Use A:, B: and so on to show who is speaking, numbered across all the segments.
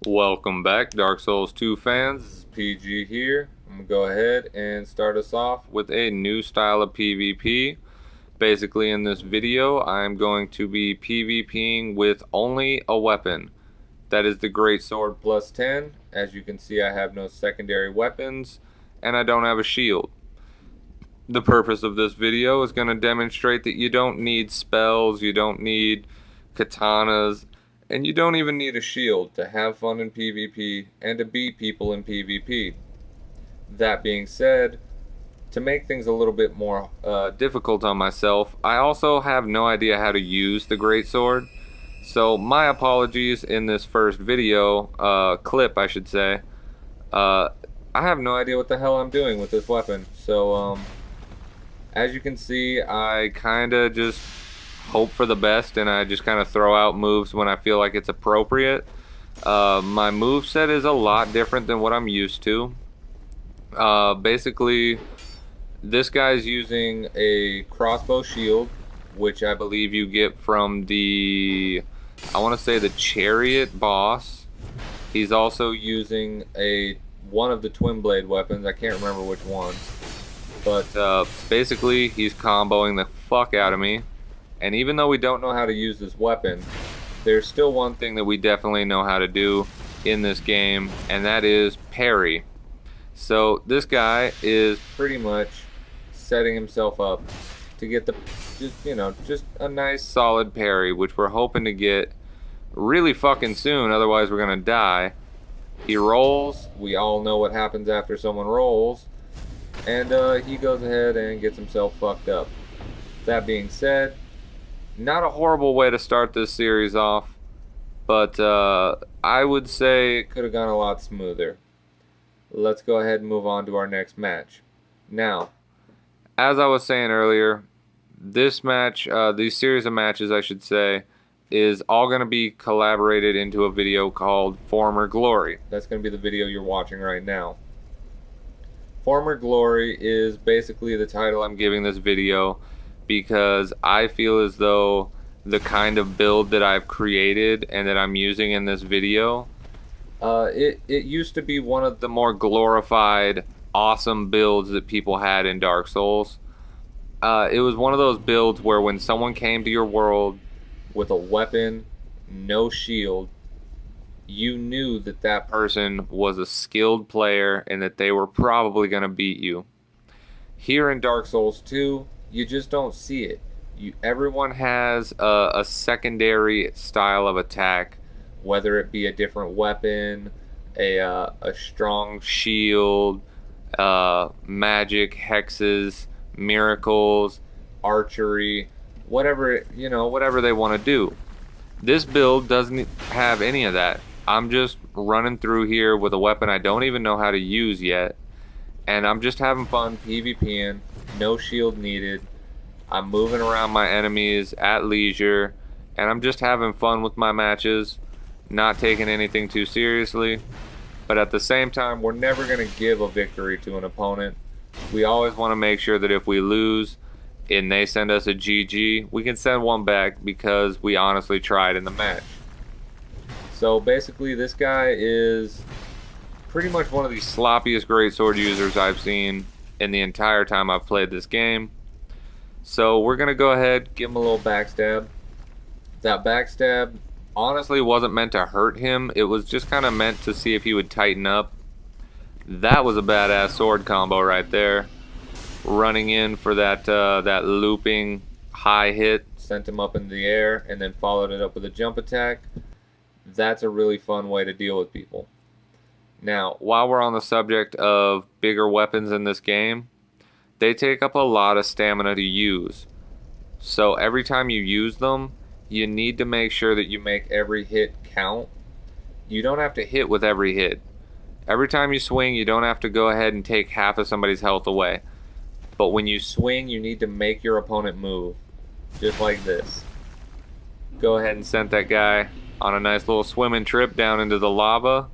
A: Welcome back, Dark Souls 2 fans. This is PG here. I'm going to go ahead and start us off with a new style of PvP. Basically, in this video, I'm going to be PvPing with only a weapon. That is the Great Sword plus 10. As you can see, I have no secondary weapons, and I don't have a shield. The purpose of this video is going to demonstrate that you don't need spells, you don't need katanas, and you don't even need a shield to have fun in PvP and to beat people in PvP. That being said, to make things a little bit more difficult on myself, I also have no idea how to use the Great Sword. So my apologies in this first video, clip I should say. I have no idea what the hell I'm doing with this weapon. So as you can see, I kinda just hope for the best, and I just kind of throw out moves when I feel like it's appropriate. My moveset is a lot different than what I'm used to. Basically, this guy's using a crossbow shield, which I believe you get from the, I want to say the chariot boss. He's also using one of the twin blade weapons. I can't remember which one. But basically, he's comboing the fuck out of me. And even though we don't know how to use this weapon, there's still one thing that we definitely know how to do in this game, and that is parry. So this guy is pretty much setting himself up to get just a nice solid parry, which we're hoping to get really fucking soon, otherwise we're gonna die. He rolls. We all know what happens after someone rolls. And he goes ahead and gets himself fucked up. That being said, not a horrible way to start this series off, but I would say it could have gone a lot smoother. Let's go ahead and move on to our next match. Now, as I was saying earlier, this match, these series of matches I should say, is all going to be collaborated into a video called Former Glory. That's going to be the video you're watching right now. Former Glory is basically the title I'm giving this video because I feel as though the kind of build that I've created and that I'm using in this video, it used to be one of the more glorified, awesome builds that people had in Dark Souls. It was one of those builds where when someone came to your world with a weapon, no shield, you knew that that person was a skilled player and that they were probably going to beat you. Here in Dark Souls 2, you just don't see it. Everyone has a secondary style of attack, whether it be a different weapon, a strong shield, magic, hexes, miracles, archery, whatever they want to do. This build doesn't have any of that. I'm just running through here with a weapon I don't even know how to use yet, and I'm just having fun PvPing, no shield needed. I'm moving around my enemies at leisure, and I'm just having fun with my matches, not taking anything too seriously. But at the same time, we're never going to give a victory to an opponent. We always want to make sure that if we lose and they send us a GG, we can send one back because we honestly tried in the match. So basically, this guy is pretty much one of the sloppiest greatsword users I've seen in the entire time I've played this game. So we're going to go ahead, give him a little backstab. That backstab honestly wasn't meant to hurt him. It was just kind of meant to see if he would tighten up. That was a badass sword combo right there. Running in for that looping high hit, sent him up in the air, and then followed it up with a jump attack. That's a really fun way to deal with people. Now, while we're on the subject of bigger weapons in this game, they take up a lot of stamina to use. So every time you use them, you need to make sure that you make every hit count. You don't have to hit with every hit. Every time you swing, you don't have to go ahead and take half of somebody's health away. But when you swing, you need to make your opponent move. Just like this. Go ahead and send that guy on a nice little swimming trip down into the lava.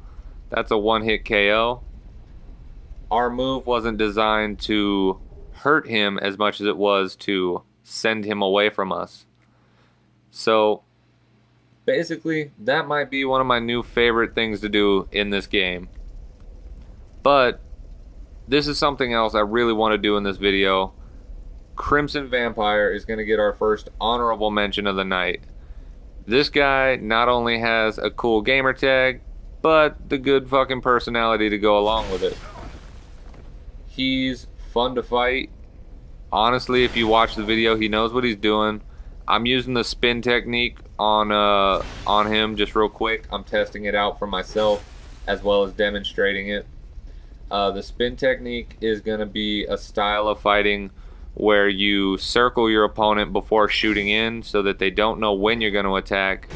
A: That's a one-hit KO. Our move wasn't designed to hurt him as much as it was to send him away from us. So Basically, that might be one of my new favorite things to do in this game. But this is something else I really want to do in this video. Crimson Vampire is going to get our first honorable mention of the night. This guy not only has a cool gamer tag, but the good fucking personality to go along with it. He's fun to fight. Honestly, if you watch the video, he knows what he's doing. I'm using the spin technique on him just real quick. I'm testing it out for myself as well as demonstrating it. The spin technique is going to be a style of fighting where you circle your opponent before shooting in so that they don't know when you're going to attack.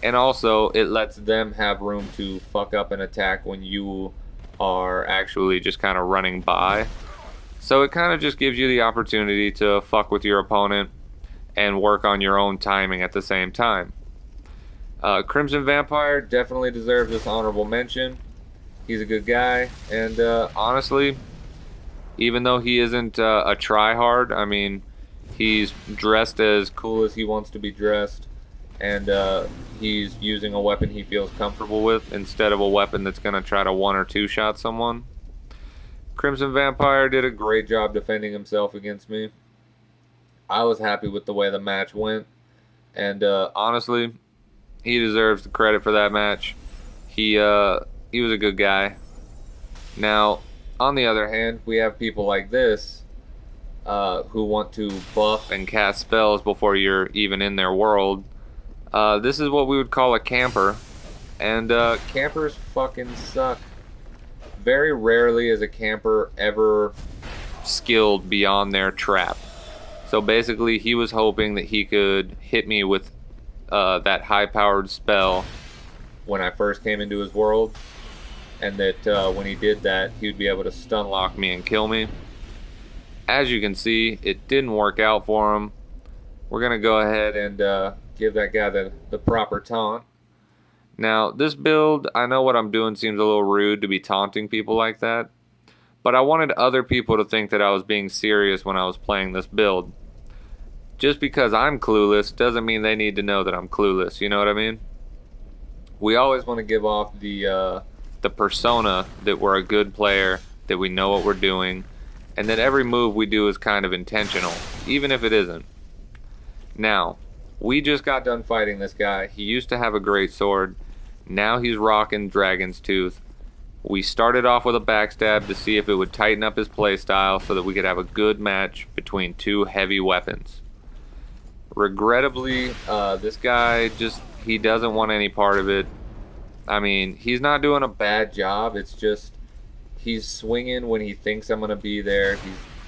A: And also, it lets them have room to fuck up an attack when you are actually just kind of running by. So it kind of just gives you the opportunity to fuck with your opponent and work on your own timing at the same time. Crimson Vampire definitely deserves this honorable mention. He's a good guy, and honestly, even though he isn't a tryhard, I mean, he's dressed as cool as he wants to be dressed, and he's using a weapon he feels comfortable with instead of a weapon that's going to try to one or two shot someone. Crimson Vampire did a great job defending himself against me. I was happy with the way the match went, and honestly, he deserves the credit for that match. He was a good guy. Now, on the other hand, we have people like this who want to buff and cast spells before you're even in their world. This is what we would call a camper, and campers fucking suck. Very rarely is a camper ever skilled beyond their trap. So basically, he was hoping that he could hit me with that high-powered spell when I first came into his world, and that when he did that, he would be able to stun lock me and kill me. As you can see, it didn't work out for him. We're going to go ahead and give that guy the proper taunt. Now, this build, I know what I'm doing seems a little rude to be taunting people like that, but I wanted other people to think that I was being serious when I was playing this build. Just because I'm clueless doesn't mean they need to know that I'm clueless, you know what I mean? We always want to give off the persona that we're a good player, that we know what we're doing, and that every move we do is kind of intentional, even if it isn't. Now, we just got done fighting this guy. He used to have a great sword. Now he's rocking Dragon's Tooth. We started off with a backstab to see if it would tighten up his playstyle so that we could have a good match between two heavy weapons. Regrettably, this guy he doesn't want any part of it. I mean, he's not doing a bad job. It's just he's swinging when he thinks I'm going to be there.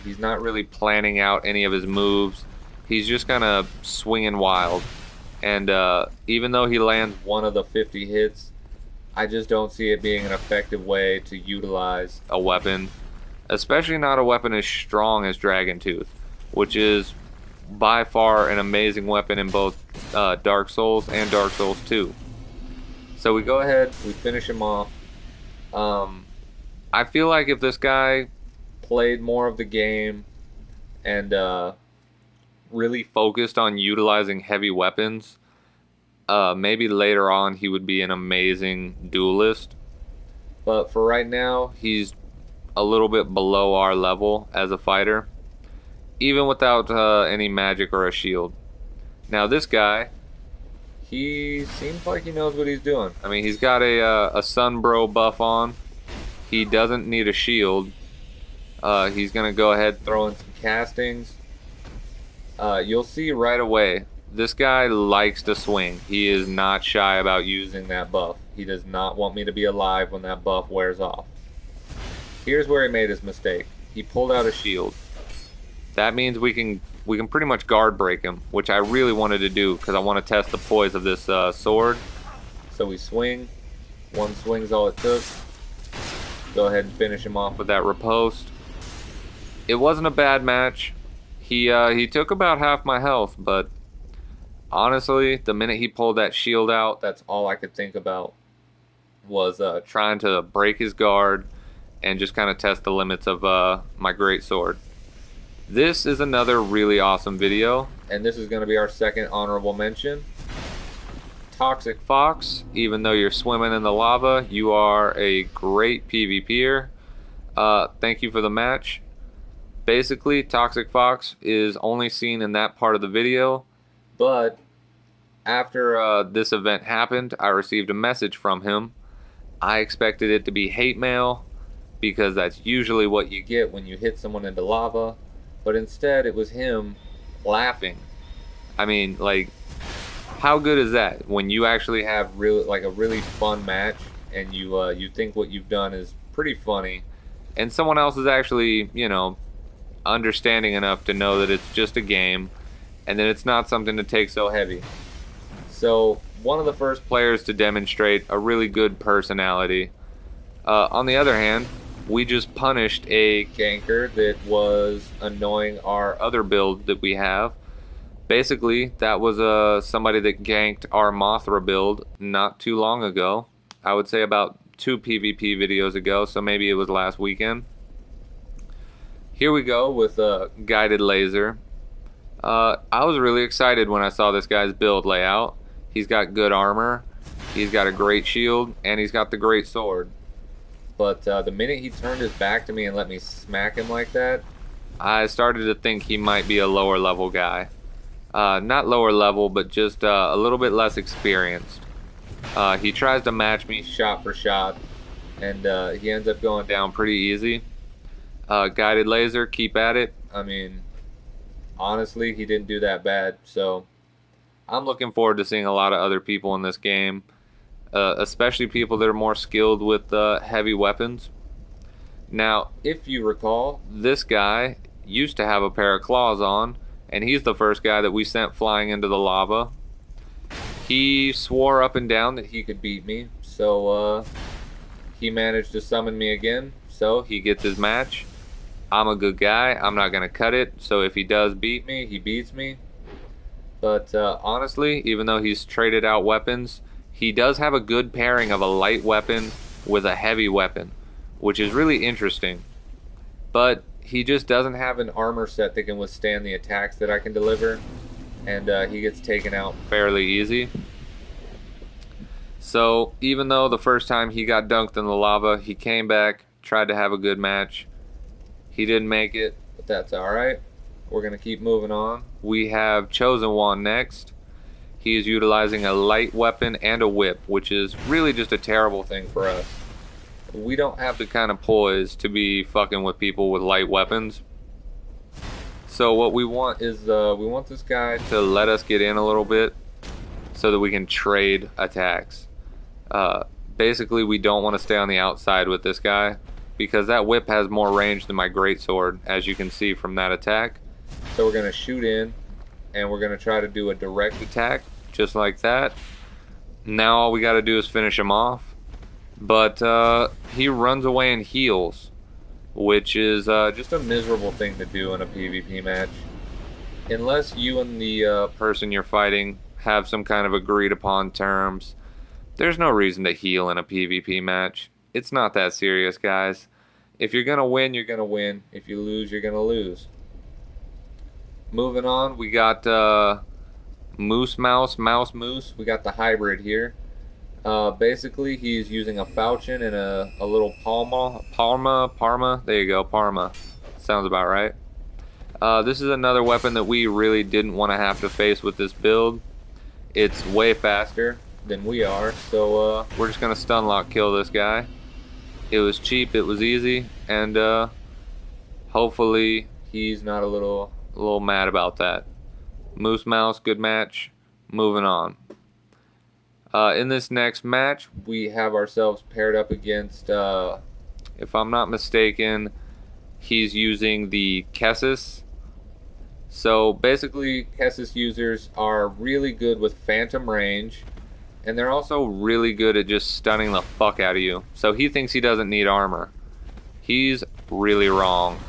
A: He's not really planning out any of his moves. He's just kind of swinging wild. And even though he lands one of the 50 hits, I just don't see it being an effective way to utilize a weapon. Especially not a weapon as strong as Dragon Tooth, which is by far an amazing weapon in both Dark Souls and Dark Souls 2. So we go ahead, we finish him off. I feel like if this guy played more of the game and really focused on utilizing heavy weapons, maybe later on he would be an amazing duelist. But for right now, he's a little bit below our level as a fighter, even without any magic or a shield. Now this guy, he seems like he knows what he's doing. I mean, he's got a Sunbro buff on. He doesn't need a shield. He's going to go ahead and throw in some castings. You'll see right away, this guy likes to swing. He is not shy about using that buff. He does not want me to be alive when that buff wears off. Here's where he made his mistake. He pulled out a shield. That means we can pretty much guard break him, which I really wanted to do because I want to test the poise of this sword. So we swing. One swing's all it took. Go ahead and finish him off with that riposte. It wasn't a bad match. He took about half my health, but honestly, the minute he pulled that shield out, that's all I could think about was trying to break his guard and just kind of test the limits of my great sword. This is another really awesome video, and this is going to be our second honorable mention. Toxic Fox, even though you're swimming in the lava, you are a great PvPer. Thank you for the match. Basically, Toxic Fox is only seen in that part of the video, but after this event happened, I received a message from him. I expected it to be hate mail, because that's usually what you get when you hit someone into lava, but instead it was him laughing. I mean, like, how good is that when you actually have a really fun match, and you think what you've done is pretty funny, and someone else is actually, you know, understanding enough to know that it's just a game and that it's not something to take so heavy. So one of the first players to demonstrate a really good personality. On the other hand, we just punished a ganker that was annoying our other build that we have. Basically, that was somebody that ganked our Mothra build not too long ago. I would say about 2 PvP videos ago, so maybe it was last weekend. Here we go with a guided laser. I was really excited when I saw this guy's build layout. He's got good armor, he's got a great shield, and he's got the great sword. But the minute he turned his back to me and let me smack him like that, I started to think he might be a lower level guy. Not lower level, but just a little bit less experienced. He tries to match me shot for shot, and he ends up going down pretty easy. Guided laser, keep at it. I mean, honestly, he didn't do that bad, so I'm looking forward to seeing a lot of other people in this game, especially people that are more skilled with heavy weapons. Now, if you recall, this guy used to have a pair of claws on, and he's the first guy that we sent flying into the lava. He swore up and down that he could beat me, so he managed to summon me again, so he gets his match. I'm a good guy, I'm not gonna cut it, so if he does beat me, he beats me. But honestly, even though he's traded out weapons, he does have a good pairing of a light weapon with a heavy weapon, which is really interesting. But he just doesn't have an armor set that can withstand the attacks that I can deliver, and he gets taken out fairly easy. So even though the first time he got dunked in the lava, he came back, tried to have a good match. He didn't make it, but that's alright. We're going to keep moving on. We have Chosen One next. He is utilizing a light weapon and a whip, which is really just a terrible thing for us. We don't have the kind of poise to be fucking with people with light weapons. So what we want is, we want this guy to let us get in a little bit so that we can trade attacks. Basically, we don't want to stay on the outside with this guy, because that whip has more range than my greatsword, as you can see from that attack. So we're going to shoot in, and we're going to try to do a direct attack, just like that. Now all we got to do is finish him off. But he runs away and heals, which is just a miserable thing to do in a PvP match. Unless you and the person you're fighting have some kind of agreed upon terms, there's no reason to heal in a PvP match. It's not that serious, guys. If you're gonna win, you're gonna win. If you lose, you're gonna lose. Moving on, we got Moose Mouse, Mouse Moose. We got the hybrid here. Basically, he's using a falchion and a little Parma. There you go, Parma. Sounds about right. This is another weapon that we really didn't want to have to face with this build. It's way faster than we are, so we're just gonna stun lock kill this guy. It was cheap, it was easy, and hopefully he's not a little mad about that. Moose Mouse, good match. Moving on. In this next match, we have ourselves paired up against, if I'm not mistaken, he's using the Hexes. So basically, Hexes users are really good with phantom range, and they're also really good at just stunning the fuck out of you. So he thinks he doesn't need armor. He's really wrong.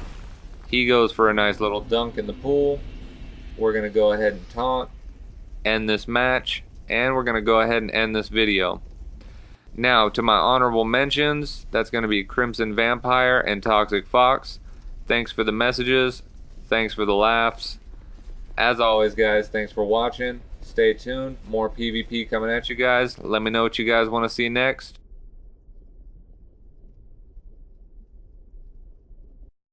A: He goes for a nice little dunk in the pool. We're going to go ahead and taunt, end this match, and we're going to go ahead and end this video. Now, to my honorable mentions, that's going to be Crimson Vampire and Toxic Fox. Thanks for the messages. Thanks for the laughs. As always, guys, thanks for watching. Stay tuned. More PvP coming at you guys. Let me know what you guys want to see next.